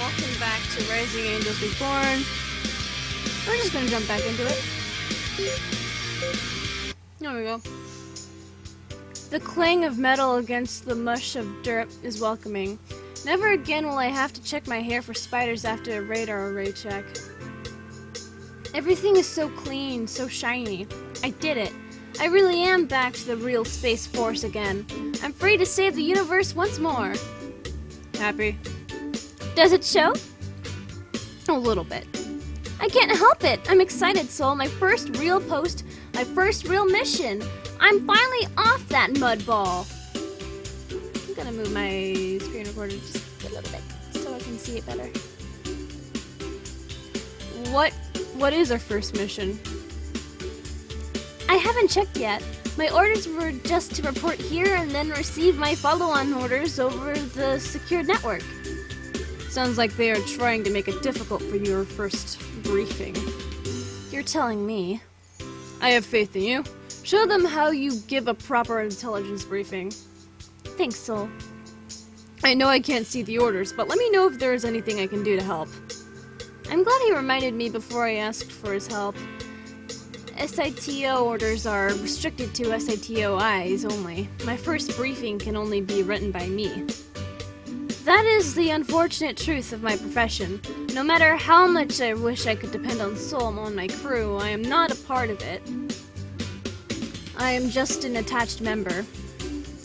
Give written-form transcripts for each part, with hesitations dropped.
welcome back to Rising Angels Reborn. We're just gonna jump back into it. There we go. The clang of metal against the mush of dirt is welcoming. Never again will I have to check my hair for spiders after a radar array check. Everything is so clean, so shiny. I did it. I really am back to the real Space Force again. I'm free to save the universe once more. Happy? Does it show? A little bit. I can't help it. I'm excited, Soul. My first real post, my first real mission. I'm finally off that mud ball. I'm gonna move my screen recorder just a little bit so I can see it better. What is our first mission? I haven't checked yet. My orders were just to report here and then receive my follow-on orders over the secured network. Sounds like they are trying to make it difficult for your first briefing. You're telling me. I have faith in you. Show them how you give a proper intelligence briefing. Thanks, Soul. I know I can't see the orders, but let me know if there is anything I can do to help. I'm glad he reminded me before I asked for his help. SITO orders are restricted to SITO eyes only. My first briefing can only be written by me. That is the unfortunate truth of my profession. No matter how much I wish I could depend on Soul on my crew, I am not a part of it. I am just an attached member.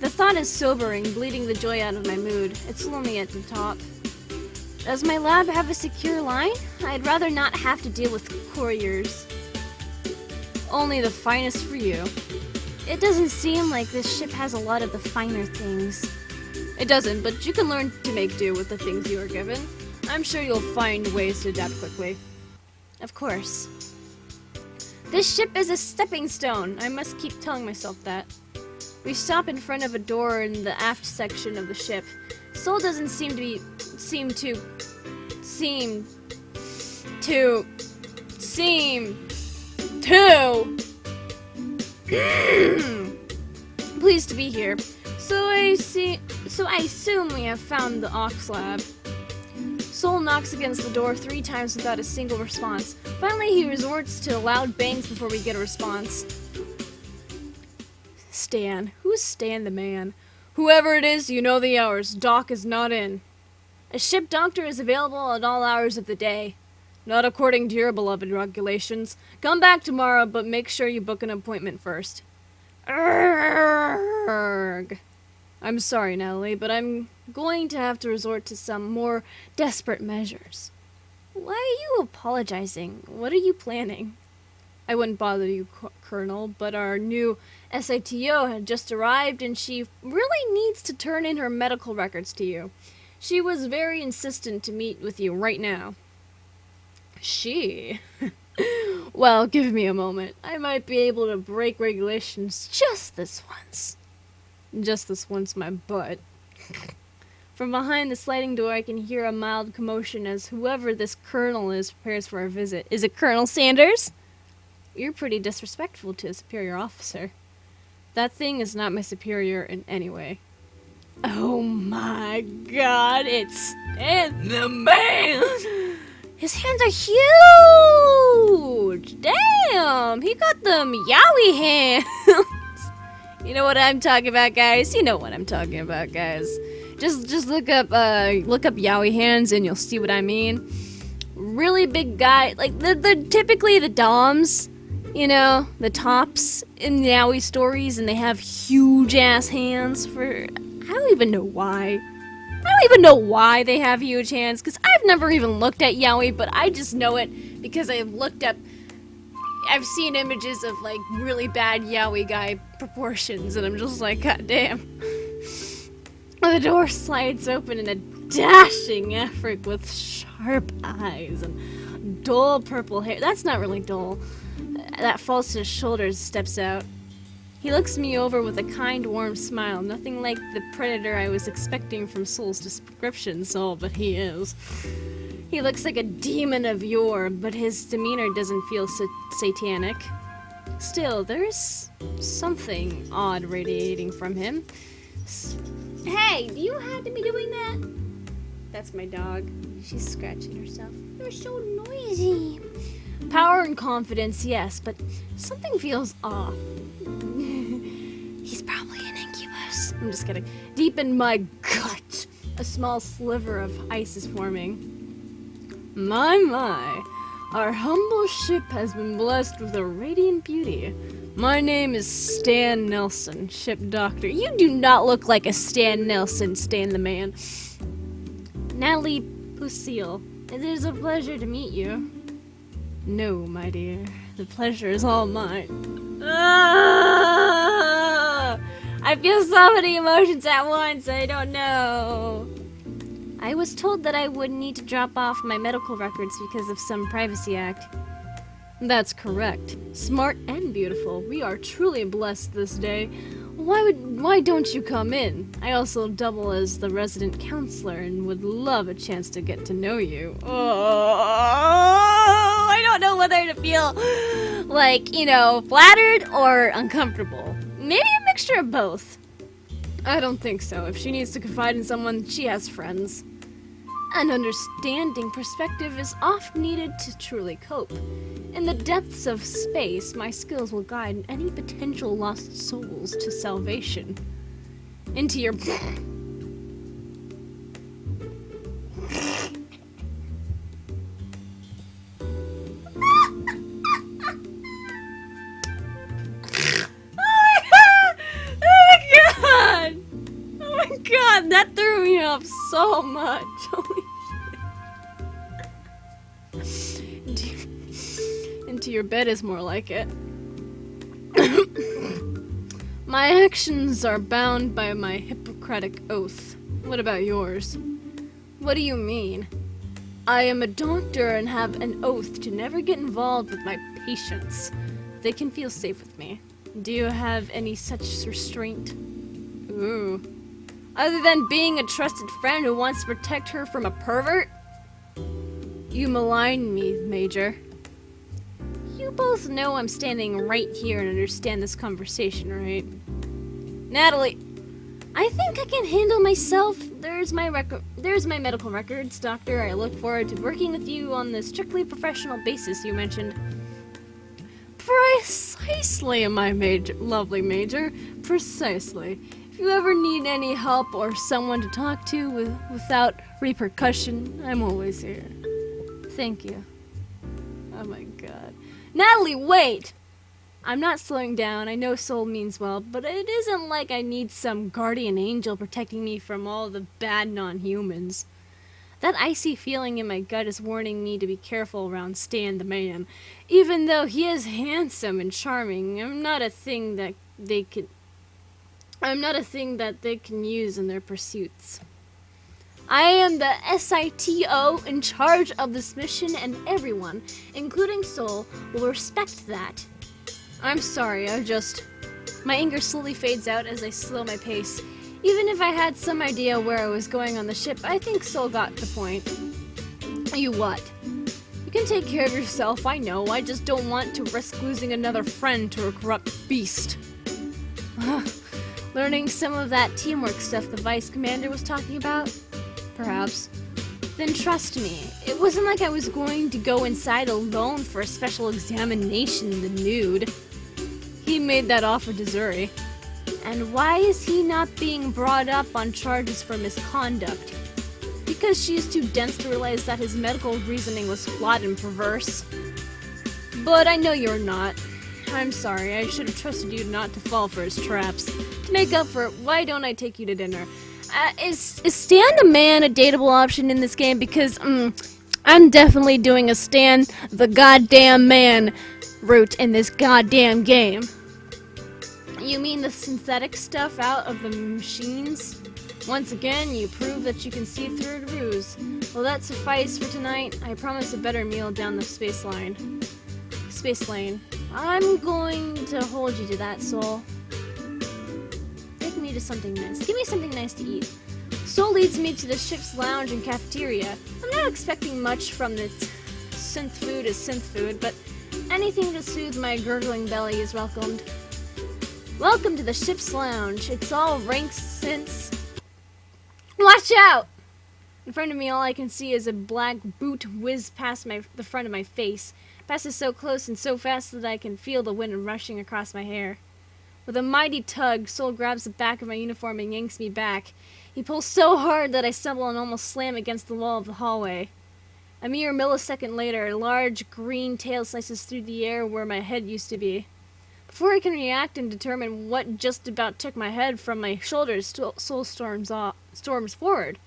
The thought is sobering, bleeding the joy out of my mood. It's lonely at the top. Does my lab have a secure line? I'd rather not have to deal with couriers. Only the finest for you. It doesn't seem like this ship has a lot of the finer things. It doesn't, but you can learn to make do with the things you are given. I'm sure you'll find ways to adapt quickly. Of course. This ship is a stepping stone. I must keep telling myself that. We stop in front of a door in the aft section of the ship. Soul doesn't seem pleased to be here. So I assume we have found the Aux lab. Soul knocks against the door 3 times without a single response. Finally, he resorts to loud bangs before we get a response. Stan. Who's Stan the man? Whoever it is, you know the hours. Doc is not in. A ship doctor is available at all hours of the day. Not according to your beloved regulations. Come back tomorrow, but make sure you book an appointment first. Urgh. I'm sorry, Natalie, but I'm going to have to resort to some more desperate measures. Why are you apologizing? What are you planning? I wouldn't bother you, Colonel, but our new SITO had just arrived and she really needs to turn in her medical records to you. She was very insistent to meet with you right now. She? Well, give me a moment. I might be able to break regulations just this once. Just this once, my butt. From behind the sliding door, I can hear a mild commotion as whoever this colonel is prepares for our visit. Is it Colonel Sanders? You're pretty disrespectful to a superior officer. That thing is not my superior in any way. Oh my god, it's the man! His hands are huge! Damn! He got them yowie hands! You know what I'm talking about, guys? You know what I'm talking about, guys. Just look up yowie hands and you'll see what I mean. Really big guy, like they're typically the doms, you know, the tops in the yaoi stories, and they have huge ass hands for I don't even know why. I don't even know why they have huge hands, because I've never even looked at yaoi, but I just know it because I've seen images of like really bad yaoi guy proportions, and I'm just like, god damn. The door slides open in a dashing Afric with sharp eyes and dull purple hair. That's not really dull. That falls to his shoulders, steps out. He looks me over with a kind, warm smile, nothing like the predator I was expecting from Soul's description, Soul, but he is. He looks like a demon of yore, but his demeanor doesn't feel satanic. Still, there is something odd radiating from him. Hey, do you have to be doing that? That's my dog. She's scratching herself. You're so noisy. Power and confidence, yes, but something feels off. He's probably an incubus. I'm just kidding. Deep in my gut, a small sliver of ice is forming. My. Our humble ship has been blessed with a radiant beauty. My name is Stan Nelson, ship doctor. You do not look like a Stan Nelson, Stan the man. Natalie Pusille, it is a pleasure to meet you. No, my dear. The pleasure is all mine. I feel so many emotions at once. I don't know. I was told that I would need to drop off my medical records because of some privacy act. That's correct. Smart and beautiful. We are truly blessed this day. Why don't you come in? I also double as the resident counselor and would love a chance to get to know you. Oh, I don't know whether to feel like, flattered or uncomfortable. Maybe a mixture of both. I don't think so. If she needs to confide in someone, she has friends. An understanding perspective is oft needed to truly cope. In the depths of space, my skills will guide any potential lost souls to salvation. Into your... Oh my god, that threw me off so much. Holy shit. Into your bed is more like it. My actions are bound by my Hippocratic oath. What about yours? What do you mean? I am a doctor and have an oath to never get involved with my patients. They can feel safe with me. Do you have any such restraint? Ooh. Other than being a trusted friend who wants to protect her from a pervert? You malign me, Major. You both know I'm standing right here and understand this conversation, right? Natalie, I think I can handle myself. There's my medical records, Doctor. I look forward to working with you on the strictly professional basis you mentioned. Precisely, my lovely Major. Precisely. If you ever need any help or someone to talk to without repercussion, I'm always here. Thank you. Oh my god. Natalie, wait! I'm not slowing down. I know soul means well, but it isn't like I need some guardian angel protecting me from all the bad non-humans. That icy feeling in my gut is warning me to be careful around Stan the man. Even though he is handsome and charming, I'm not a thing that they can use in their pursuits. I am the SITO in charge of this mission, and everyone, including Soul, will respect that. I'm sorry, my anger slowly fades out as I slow my pace. Even if I had some idea where I was going on the ship, I think Soul got the point. You what? You can take care of yourself, I know. I just don't want to risk losing another friend to a corrupt beast. Learning some of that teamwork stuff the Vice Commander was talking about? Perhaps. Then trust me, it wasn't like I was going to go inside alone for a special examination in the nude. He made that offer to Zuri. And why is he not being brought up on charges for misconduct? Because she is too dense to realize that his medical reasoning was flawed and perverse. But I know you're not. I'm sorry, I should have trusted you not to fall for his traps. To make up for it, why don't I take you to dinner? Is Stan the man a dateable option in this game? Because, I'm definitely doing a Stan the goddamn man route in this goddamn game. You mean the synthetic stuff out of the machines? Once again, you prove that you can see through the ruse. Will that suffice for tonight? I promise a better meal down the space lane. I'm going to hold you to that, Soul. Take me to something nice. Give me something nice to eat. Soul leads me to the ship's lounge and cafeteria. I'm not expecting much from the synth food, but anything to soothe my gurgling belly is welcomed. Welcome to the ship's lounge. It's all rank synths. Watch out! In front of me, all I can see is a black boot whiz past the front of my face. Passes so close and so fast that I can feel the wind rushing across my hair. With a mighty tug, Soul grabs the back of my uniform and yanks me back. He pulls so hard that I stumble and almost slam against the wall of the hallway. A mere millisecond later, a large green tail slices through the air where my head used to be. Before I can react and determine what just about took my head from my shoulders, Soul storms forward.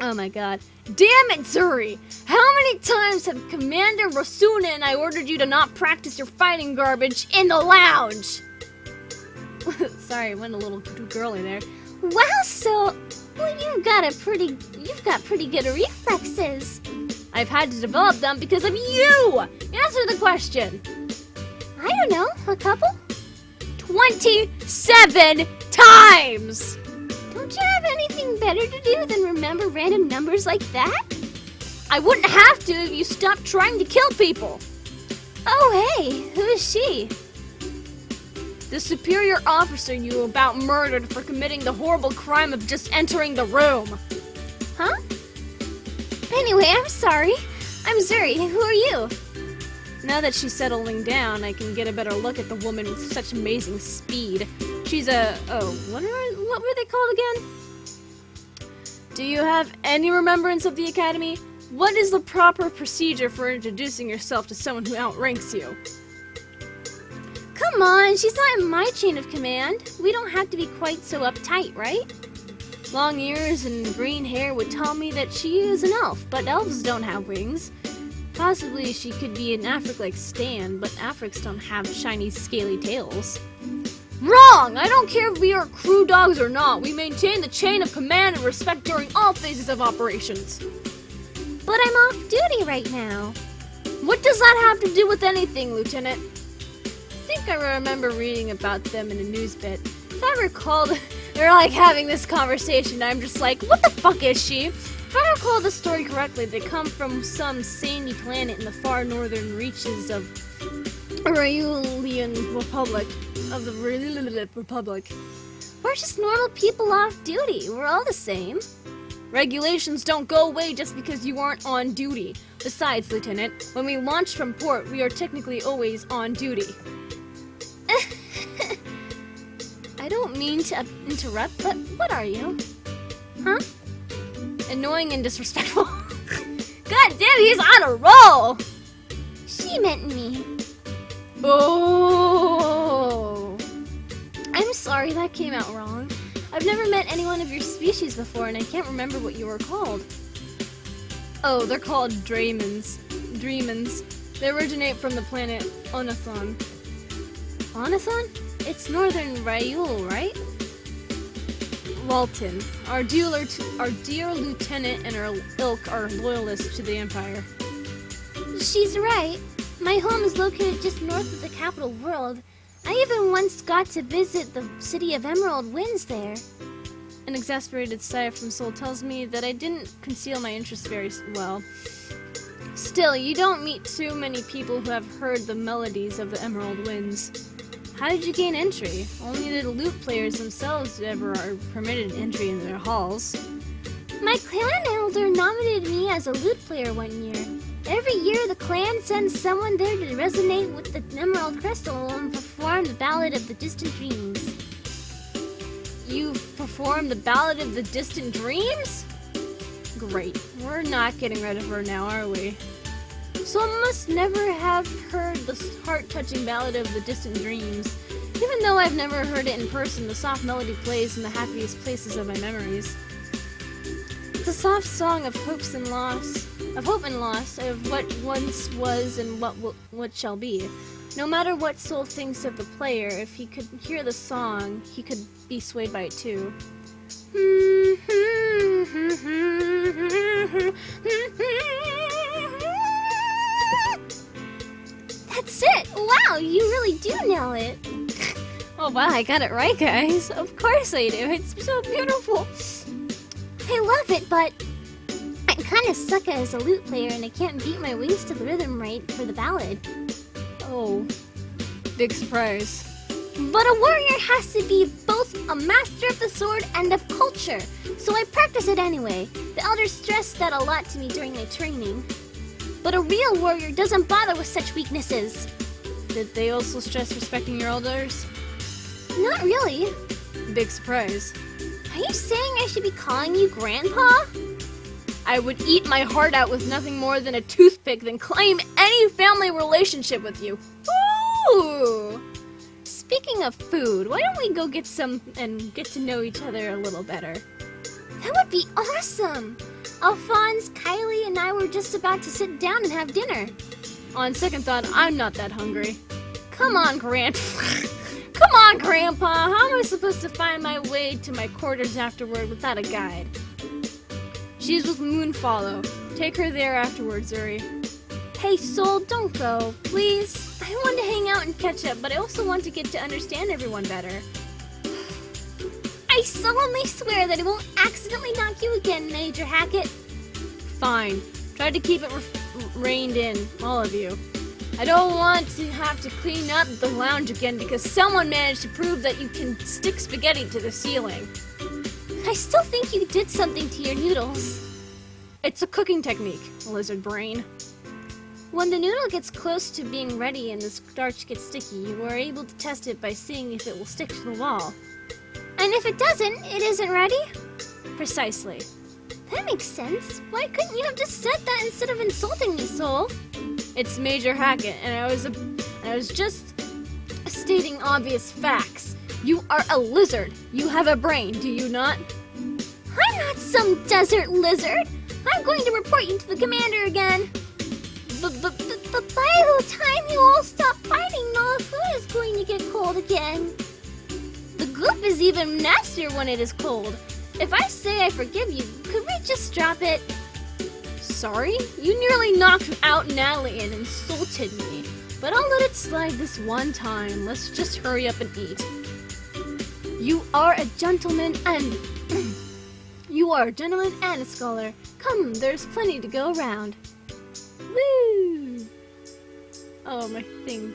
Oh my god. Damn it, Zuri! How many times have Commander Rasuna and I ordered you to not practice your fighting garbage in the lounge? Sorry, I went a little too girly there. Wow, Soul! Well, you've got pretty good reflexes. I've had to develop them because of you! Answer the question! I don't know, a couple? 27 times! Don't you have anything better to do than remember random numbers like that? I wouldn't have to if you stopped trying to kill people. Oh, hey, who is she? The superior officer you about murdered for committing the horrible crime of just entering the room. Huh? Anyway, I'm sorry. I'm Zuri. Who are you? Now that she's settling down, I can get a better look at the woman with such amazing speed. She's what were they called again? Do you have any remembrance of the Academy? What is the proper procedure for introducing yourself to someone who outranks you? Come on, she's not in my chain of command. We don't have to be quite so uptight, right? Long ears and green hair would tell me that she is an elf, but elves don't have wings. Possibly she could be an Afric like Stan, but Africs don't have shiny, scaly tails. Wrong! I don't care if we are crew dogs or not. We maintain the chain of command and respect during all phases of operations. But I'm off duty right now. What does that have to do with anything, Lieutenant? I think I remember reading about them in a news bit. If I recall, they're like having this conversation. I'm just like, what the fuck is she? If I recall the story correctly, they come from some sandy planet in the far northern reaches of Ryulian Republic. We're just normal people off duty. We're all the same. Regulations don't go away just because you aren't on duty. Besides, Lieutenant, when we launch from port, we are technically always on duty. I don't mean to interrupt, but what are you? Huh? Annoying and disrespectful. God damn, he's on a roll! She meant me. Oh! I'm sorry, that came out wrong. I've never met anyone of your species before, and I can't remember what you were called. Oh, they're called Dreamans. They originate from the planet Onathon. Onathon? It's northern Ryul, right? Walton. Our dear lieutenant and our ilk are loyalists to the Empire. She's right. My home is located just north of the capital world. I even once got to visit the city of Emerald Winds there. An exasperated sigh from Soul tells me that I didn't conceal my interest very well. Still, you don't meet too many people who have heard the melodies of the Emerald Winds. How did you gain entry? Only the lute players themselves ever are permitted entry in their halls. My clan elder nominated me as a lute player one year. Every year the clan sends someone there to resonate with the Emerald Crystal and perform the Ballad of the Distant Dreams. You perform the Ballad of the Distant Dreams? Great. We're not getting rid of her now, are we? So I must never have heard the heart-touching Ballad of the Distant Dreams. Even though I've never heard it in person, the soft melody plays in the happiest places of my memories. It's a soft song of hope and loss, of what once was and what shall be. No matter what Soul thinks of the player, if he could hear the song, he could be swayed by it too. That's it! Wow, you really do nail it! Oh wow, I got it right, guys. Of course I do. It's so beautiful. I love it, but I kinda suck as a lute player and I can't beat my wings to the rhythm right for the ballad. Oh, big surprise. But a warrior has to be both both a master of the sword and of culture, so I practice it anyway. The elders stressed that a lot to me during my training. But a real warrior doesn't bother with such weaknesses. Did they also stress respecting your elders? Not really. Big surprise. Are you saying I should be calling you Grandpa? I would eat my heart out with nothing more than a toothpick than claim any family relationship with you. Ooh! Speaking of food, why don't we go get some and get to know each other a little better? That would be awesome! Alphonse, Kylie, and I were just about to sit down and have dinner. On second thought, I'm not that hungry. Come on, Come on, Grandpa! How am I supposed to find my way to my quarters afterward without a guide? She's with Moonfollow. Take her there afterwards, Zuri. Hey, Soul, don't go, please. I want to hang out and catch up, but I also want to get to understand everyone better. I solemnly swear that I won't accidentally knock you again, Major Hackett. Fine. Try to keep it reined in, all of you. I don't want to have to clean up the lounge again because someone managed to prove that you can stick spaghetti to the ceiling. I still think you did something to your noodles. It's a cooking technique, lizard brain. When the noodle gets close to being ready and the starch gets sticky, you are able to test it by seeing if it will stick to the wall. And if it doesn't, it isn't ready? Precisely. That makes sense. Why couldn't you have just said that instead of insulting me, Soul? It's Major Hackett, and I was just stating obvious facts. You are a lizard. You have a brain, do you not? I'm not some desert lizard. I'm going to report you to the commander again. But by the time you all stop fighting, all the food is going to get cold again. The goop is even nastier when it is cold. If I say I forgive you, could we just drop it? Sorry? You nearly knocked out Natalie and insulted me. But I'll let it slide this one time. Let's just hurry up and eat. You are a gentleman and... You are a gentleman and a scholar. Come, there's plenty to go around. Woo! Oh, my thing.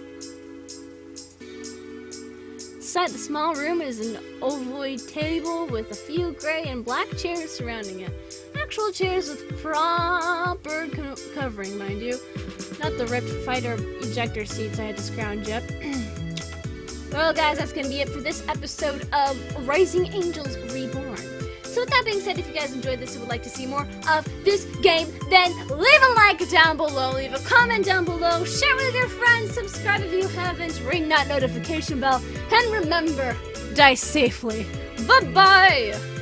Inside the small room is an ovoid table with a few gray and black chairs surrounding it. Actual chairs with proper covering, mind you. Not the ripped fighter ejector seats I had to scrounge up. Well, guys, that's going to be it for this episode of Rising Angels Reborn. So with that being said, if you guys enjoyed this and would like to see more of this game, then leave a like down below, leave a comment down below, share with your friends, subscribe if you haven't, ring that notification bell, and remember, die safely. Bye-bye!